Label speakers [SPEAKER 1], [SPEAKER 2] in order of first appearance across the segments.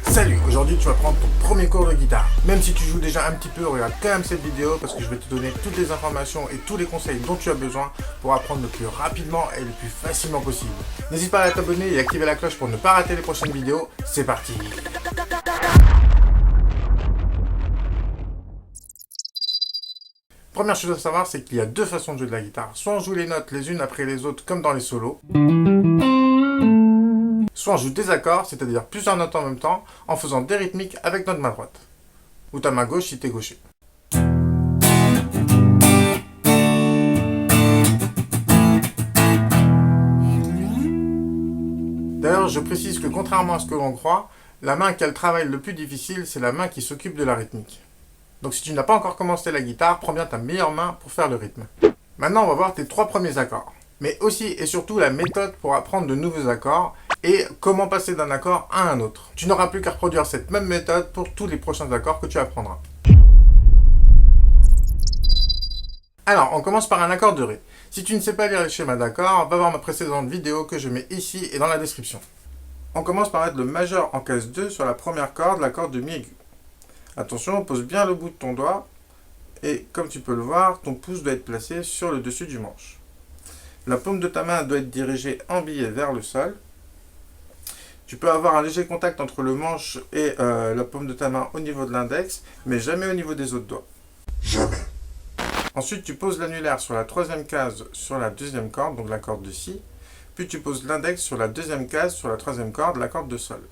[SPEAKER 1] Salut, aujourd'hui tu vas prendre ton premier cours de guitare. Même si tu joues déjà un petit peu, regarde quand même cette vidéo parce que je vais te donner toutes les informations et tous les conseils dont tu as besoin pour apprendre le plus rapidement et le plus facilement possible. N'hésite pas à t'abonner et activer la cloche pour ne pas rater les prochaines vidéos. C'est parti! Première chose à savoir, c'est qu'il y a deux façons de jouer de la guitare. Soit on joue les notes les unes après les autres comme dans les solos. Soit on joue des accords, c'est-à-dire plusieurs notes en même temps, en faisant des rythmiques avec notre main droite. Ou ta main gauche si t'es gaucher. D'ailleurs, je précise que contrairement à ce que l'on croit, la main qui a le travail le plus difficile, c'est la main qui s'occupe de la rythmique. Donc si tu n'as pas encore commencé la guitare, prends bien ta meilleure main pour faire le rythme. Maintenant, on va voir tes trois premiers accords. Mais aussi et surtout la méthode pour apprendre de nouveaux accords et comment passer d'un accord à un autre. Tu n'auras plus qu'à reproduire cette même méthode pour tous les prochains accords que tu apprendras. Alors, on commence par un accord de Ré. Si tu ne sais pas lire les schémas d'accords, va voir ma précédente vidéo que je mets ici et dans la description. On commence par mettre le majeur en case 2 sur la première corde, la corde de Mi aigu. Attention, pose bien le bout de ton doigt et comme tu peux le voir, ton pouce doit être placé sur le dessus du manche. La paume de ta main doit être dirigée en biais vers le sol. Tu peux avoir un léger contact entre le manche et la paume de ta main au niveau de l'index, mais jamais au niveau des autres doigts.
[SPEAKER 2] Jamais.
[SPEAKER 1] Ensuite, tu poses l'annulaire sur la troisième case sur la deuxième corde, donc la corde de Si. Puis tu poses l'index sur la deuxième case sur la troisième corde, la corde de Sol.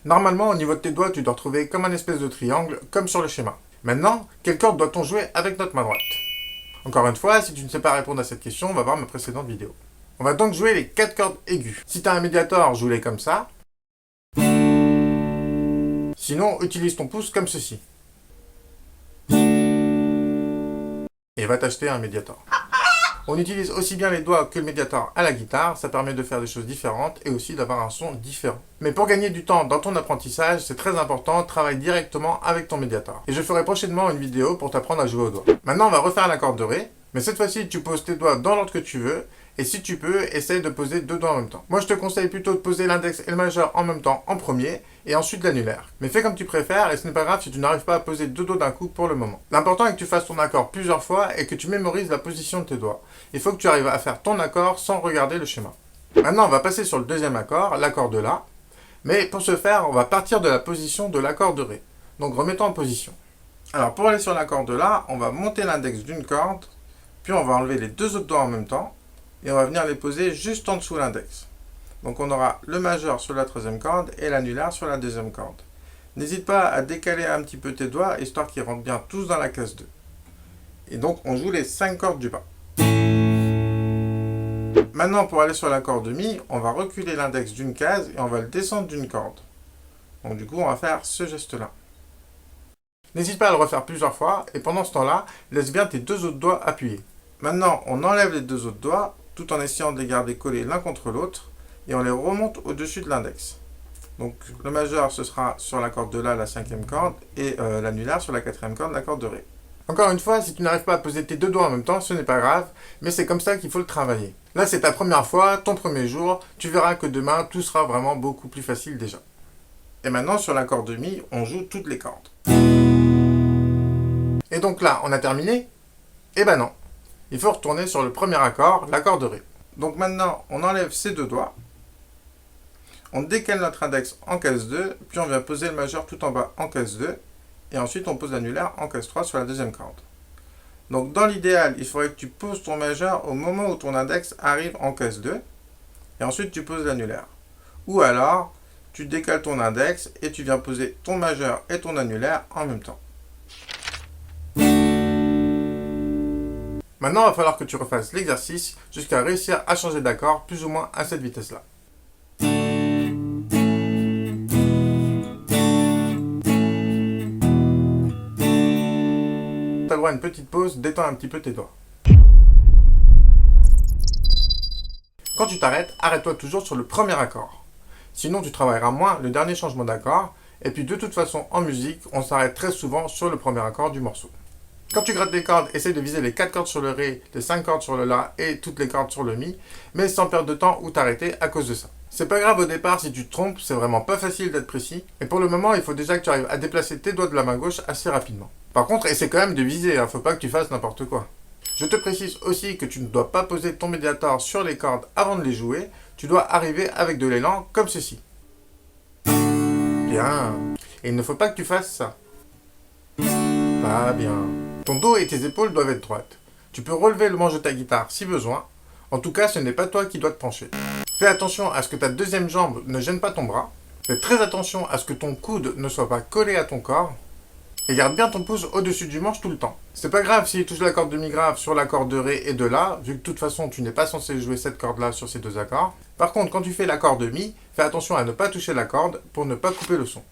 [SPEAKER 1] Normalement, au niveau de tes doigts, tu dois retrouver comme un espèce de triangle, comme sur le schéma. Maintenant, quelle corde doit-on jouer avec notre main droite? Encore une fois, si tu ne sais pas répondre à cette question, on va voir ma précédente vidéo. On va donc jouer les 4 cordes aiguës. Si tu as un médiator, joue-les comme ça. Sinon, utilise ton pouce comme ceci. Et va t'acheter un médiator. On utilise aussi bien les doigts que le médiator à la guitare, ça permet de faire des choses différentes et aussi d'avoir un son différent. Mais pour gagner du temps dans ton apprentissage, c'est très important, travaille directement avec ton médiator. Et je ferai prochainement une vidéo pour t'apprendre à jouer au doigt. Maintenant, on va refaire l'accord de Ré, mais cette fois-ci, tu poses tes doigts dans l'ordre que tu veux, et si tu peux, essaye de poser deux doigts en même temps. Moi, je te conseille plutôt de poser l'index et le majeur en même temps en premier, et ensuite l'annulaire. Mais fais comme tu préfères, et ce n'est pas grave si tu n'arrives pas à poser deux doigts d'un coup pour le moment. L'important est que tu fasses ton accord plusieurs fois et que tu mémorises la position de tes doigts. Il faut que tu arrives à faire ton accord sans regarder le schéma. Maintenant, on va passer sur le deuxième accord, l'accord de La. Mais pour ce faire, on va partir de la position de l'accord de Ré. Donc remettons en position. Alors pour aller sur l'accord de La, on va monter l'index d'une corde, puis on va enlever les deux autres doigts en même temps, et on va venir les poser juste en dessous l'index. Donc on aura le majeur sur la troisième corde et l'annulaire sur la deuxième corde. N'hésite pas à décaler un petit peu tes doigts, histoire qu'ils rentrent bien tous dans la case 2. Et donc on joue les 5 cordes du bas. Maintenant, pour aller sur l'accord de Mi, on va reculer l'index d'une case et on va le descendre d'une corde. Donc du coup, on va faire ce geste-là. N'hésite pas à le refaire plusieurs fois, et pendant ce temps-là, laisse bien tes deux autres doigts appuyés. Maintenant, on enlève les deux autres doigts, tout en essayant de les garder collés l'un contre l'autre, et on les remonte au-dessus de l'index. Donc le majeur, ce sera sur la corde de La, la cinquième corde, et l'annulaire sur la quatrième corde, la corde de Ré. Encore une fois, si tu n'arrives pas à poser tes deux doigts en même temps, ce n'est pas grave, mais c'est comme ça qu'il faut le travailler. Là, c'est ta première fois, ton premier jour, tu verras que demain, tout sera vraiment beaucoup plus facile déjà. Et maintenant, sur l'accord de Mi, on joue toutes les cordes. Et donc là, on a terminé? Eh ben non. Il faut retourner sur le premier accord, l'accord de Ré. Donc maintenant, on enlève ces deux doigts, on décale notre index en case 2, puis on vient poser le majeur tout en bas en case 2, et ensuite on pose l'annulaire en case 3 sur la deuxième corde. Donc dans l'idéal, il faudrait que tu poses ton majeur au moment où ton index arrive en case 2, et ensuite tu poses l'annulaire. Ou alors, tu décales ton index et tu viens poser ton majeur et ton annulaire en même temps. Maintenant, il va falloir que tu refasses l'exercice jusqu'à réussir à changer d'accord plus ou moins à cette vitesse-là. Tu as le droit à une petite pause, détends un petit peu tes doigts. Quand tu t'arrêtes, arrête-toi toujours sur le premier accord. Sinon, tu travailleras moins le dernier changement d'accord. Et puis de toute façon, en musique, on s'arrête très souvent sur le premier accord du morceau. Quand tu grattes les cordes, essaye de viser les 4 cordes sur le Ré, les 5 cordes sur le La et toutes les cordes sur le Mi, mais sans perdre de temps ou t'arrêter à cause de ça. C'est pas grave au départ si tu te trompes, c'est vraiment pas facile d'être précis. Et pour le moment, il faut déjà que tu arrives à déplacer tes doigts de la main gauche assez rapidement. Par contre, essaie quand même de viser, faut pas que tu fasses n'importe quoi. Je te précise aussi que tu ne dois pas poser ton médiator sur les cordes avant de les jouer. Tu dois arriver avec de l'élan comme ceci. Bien. Et il ne faut pas que tu fasses ça. Pas bien. Ton dos et tes épaules doivent être droites. Tu peux relever le manche de ta guitare si besoin. En tout cas, ce n'est pas toi qui dois te pencher. Fais attention à ce que ta deuxième jambe ne gêne pas ton bras. Fais très attention à ce que ton coude ne soit pas collé à ton corps. Et garde bien ton pouce au-dessus du manche tout le temps. C'est pas grave s'il touche la corde de mi grave sur la corde de ré et de la, vu que de toute façon tu n'es pas censé jouer cette corde-là sur ces deux accords. Par contre, quand tu fais l'accord de mi, fais attention à ne pas toucher la corde pour ne pas couper le son.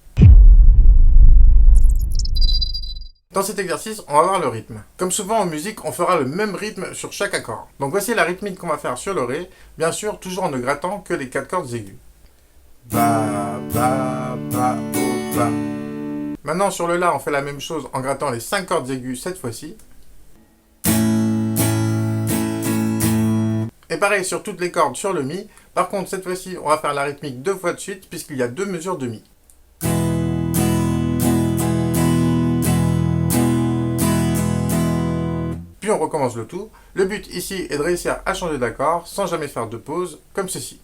[SPEAKER 1] Dans cet exercice, on va voir le rythme. Comme souvent en musique, on fera le même rythme sur chaque accord. Donc voici la rythmique qu'on va faire sur le ré, bien sûr toujours en ne grattant que les 4 cordes aiguës. Ba, ba, ba, oh, ba. Maintenant sur le la, on fait la même chose en grattant les 5 cordes aiguës cette fois-ci. Et pareil sur toutes les cordes sur le mi. Par contre, cette fois-ci, on va faire la rythmique 2 fois de suite puisqu'il y a 2 mesures de mi. Puis on recommence le tout. Le but ici est de réussir à changer d'accord sans jamais faire de pause, comme ceci.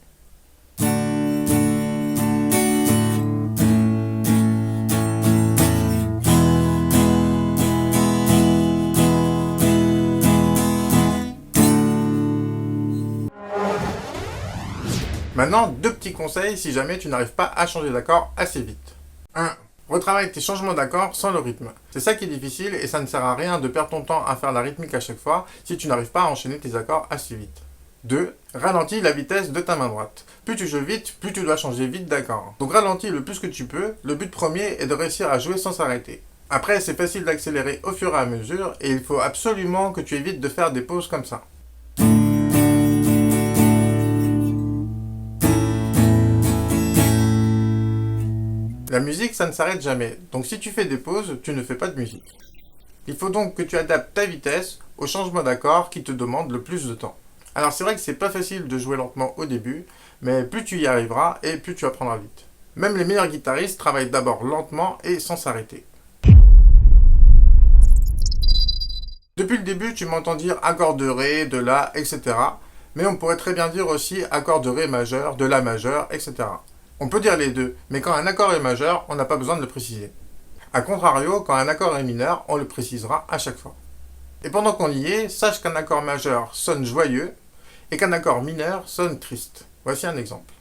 [SPEAKER 1] Maintenant, 2 petits conseils si jamais tu n'arrives pas à changer d'accord assez vite. 1. Retravaille tes changements d'accords sans le rythme. C'est ça qui est difficile et ça ne sert à rien de perdre ton temps à faire la rythmique à chaque fois si tu n'arrives pas à enchaîner tes accords assez vite. 2. Ralentis la vitesse de ta main droite. Plus tu joues vite, plus tu dois changer vite d'accord. Donc ralentis le plus que tu peux, le but premier est de réussir à jouer sans s'arrêter. Après, c'est facile d'accélérer au fur et à mesure et il faut absolument que tu évites de faire des pauses comme ça. La musique, ça ne s'arrête jamais, donc si tu fais des pauses, tu ne fais pas de musique. Il faut donc que tu adaptes ta vitesse au changement d'accord qui te demande le plus de temps. Alors c'est vrai que c'est pas facile de jouer lentement au début, mais plus tu y arriveras et plus tu apprendras vite. Même les meilleurs guitaristes travaillent d'abord lentement et sans s'arrêter. Depuis le début, tu m'entends dire accord de ré, de la, etc. Mais on pourrait très bien dire aussi accord de ré majeur, de la majeur, etc. On peut dire les deux, mais quand un accord est majeur, on n'a pas besoin de le préciser. A contrario, quand un accord est mineur, on le précisera à chaque fois. Et pendant qu'on y est, sache qu'un accord majeur sonne joyeux et qu'un accord mineur sonne triste. Voici un exemple.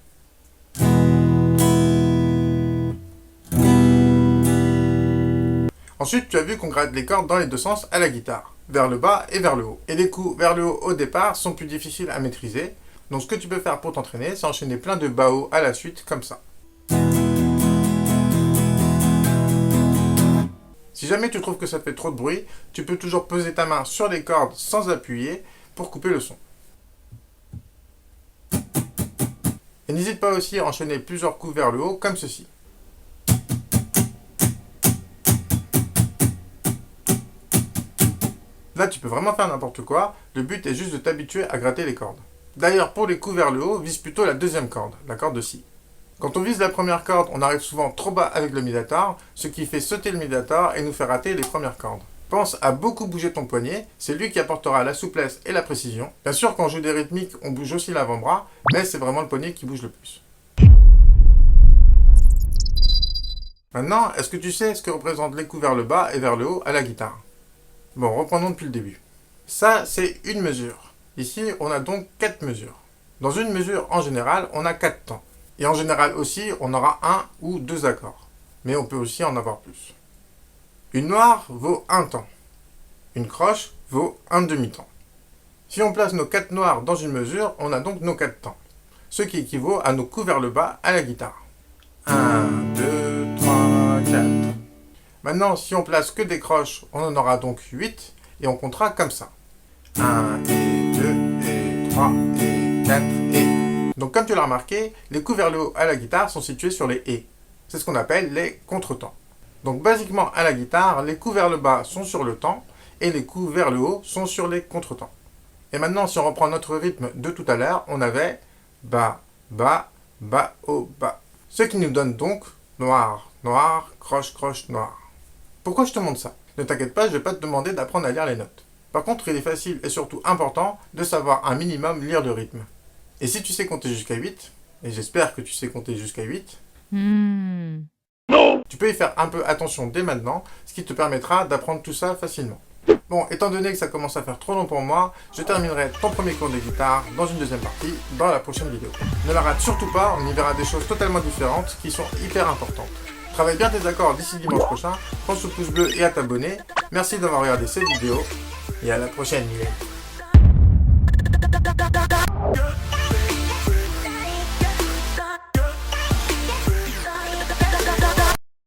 [SPEAKER 1] Ensuite, tu as vu qu'on gratte les cordes dans les deux sens à la guitare, vers le bas et vers le haut. Et les coups vers le haut au départ sont plus difficiles à maîtriser. Donc ce que tu peux faire pour t'entraîner, c'est enchaîner plein de bas hauts à la suite, comme ça. Si jamais tu trouves que ça fait trop de bruit, tu peux toujours poser ta main sur les cordes sans appuyer pour couper le son. Et n'hésite pas aussi à enchaîner plusieurs coups vers le haut, comme ceci. Là, tu peux vraiment faire n'importe quoi, le but est juste de t'habituer à gratter les cordes. D'ailleurs, pour les coups vers le haut, vise plutôt la deuxième corde, la corde de Si. Quand on vise la première corde, on arrive souvent trop bas avec le médiator, ce qui fait sauter le médiator et nous fait rater les premières cordes. Pense à beaucoup bouger ton poignet, c'est lui qui apportera la souplesse et la précision. Bien sûr, quand on joue des rythmiques, on bouge aussi l'avant-bras, mais c'est vraiment le poignet qui bouge le plus. Maintenant, est-ce que tu sais ce que représentent les coups vers le bas et vers le haut à la guitare? Bon, reprenons depuis le début. Ça, c'est une mesure. Ici, on a donc 4 mesures. Dans une mesure, en général, on a 4 temps. Et en général aussi, on aura 1 ou 2 accords. Mais on peut aussi en avoir plus. Une noire vaut 1 temps. Une croche vaut 1 demi-temps. Si on place nos 4 noirs dans une mesure, on a donc nos 4 temps. Ce qui équivaut à nos coups vers le bas à la guitare. 1, 2, 3, 4. Maintenant, si on place que des croches, on en aura donc 8. Et on comptera comme ça. 1 et 2 et 3 et 4 et... Donc comme tu l'as remarqué, les coups vers le haut à la guitare sont situés sur les et. C'est ce qu'on appelle les contretemps. Donc basiquement à la guitare, les coups vers le bas sont sur le temps et les coups vers le haut sont sur les contretemps. Et maintenant si on reprend notre rythme de tout à l'heure, on avait ba, ba, bas, haut, bas. Ce qui nous donne donc noir, noir, croche, croche, noir. Pourquoi je te montre ça? Ne t'inquiète pas, je vais pas te demander d'apprendre à lire les notes. Par contre, il est facile et surtout important de savoir un minimum lire le rythme. Et si tu sais compter jusqu'à 8, et j'espère que tu sais compter jusqu'à 8, tu peux y faire un peu attention dès maintenant, ce qui te permettra d'apprendre tout ça facilement. Bon, étant donné que ça commence à faire trop long pour moi, je terminerai ton premier cours de guitare dans une deuxième partie, dans la prochaine vidéo. Ne la rate surtout pas, on y verra des choses totalement différentes qui sont hyper importantes. Travaille bien tes accords d'ici dimanche prochain, pense au pouce bleu et à t'abonner. Merci d'avoir regardé cette vidéo, et à la prochaine, Mylène.